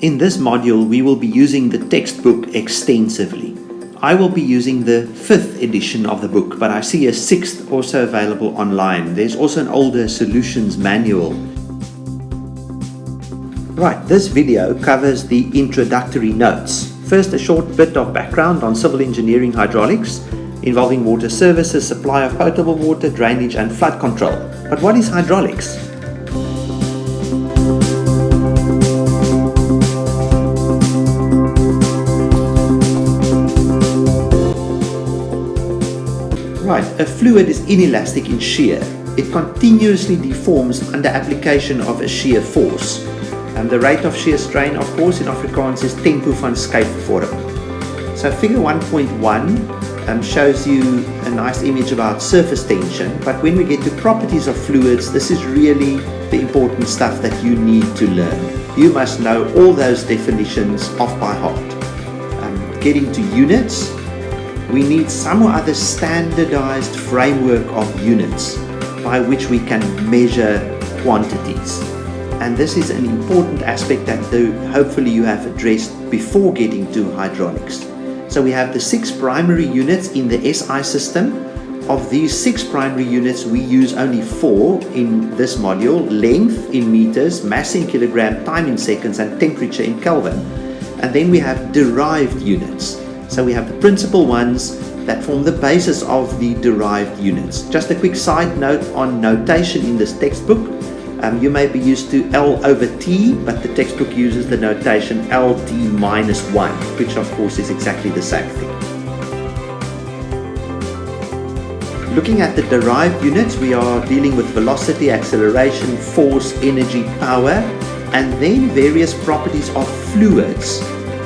In this module, we will be using the textbook extensively. I will be using the 5th edition of the book, but I see a 6th also available online. There's also an older solutions manual. Right, this video covers the introductory notes. First, a short bit of background on civil engineering hydraulics, involving water services, supply of potable water, drainage and flood control. But what is hydraulics? Right, a fluid is inelastic in shear. It continuously deforms under application of a shear force. And the rate of shear strain, of course, in Afrikaans is tempo van skuifvorm. So figure 1.1 shows you a nice image about surface tension, but when we get to properties of fluids, this is really the important stuff that you need to learn. You must know all those definitions off by heart. Getting to units, we need some or other standardized framework of units by which we can measure quantities. And this is an important aspect that hopefully you have addressed before getting to hydraulics. So we have the 6 primary units in the SI system. Of these 6 primary units, we use only 4 in this module: length in meters, mass in kilogram, time in seconds, and temperature in Kelvin. And then we have derived units. So we have the principal ones that form the basis of the derived units. Just a quick side note on notation in this textbook. You may be used to L over T, but the textbook uses the notation LT minus 1, which of course is exactly the same thing. Looking at the derived units, we are dealing with velocity, acceleration, force, energy, power, and then various properties of fluids,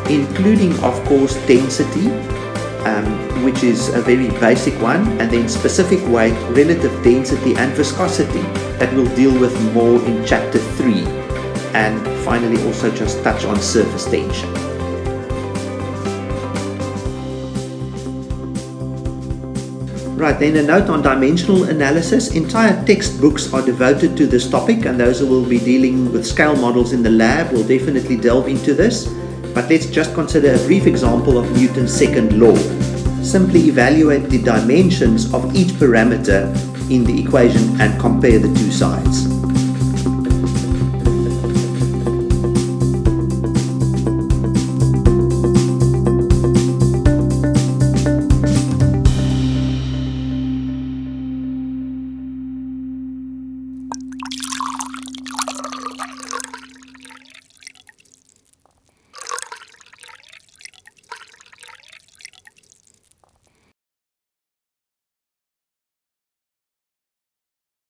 including of course density, which is a very basic one, and then specific weight, relative density and viscosity that we'll deal with more in chapter 3, and finally also just touch on surface tension. Right, then a note on dimensional analysis. Entire textbooks are devoted to this topic, and those who will be dealing with scale models in the lab will definitely delve into this. But let's just consider a brief example of Newton's second law. Simply evaluate the dimensions of each parameter in the equation and compare the two sides.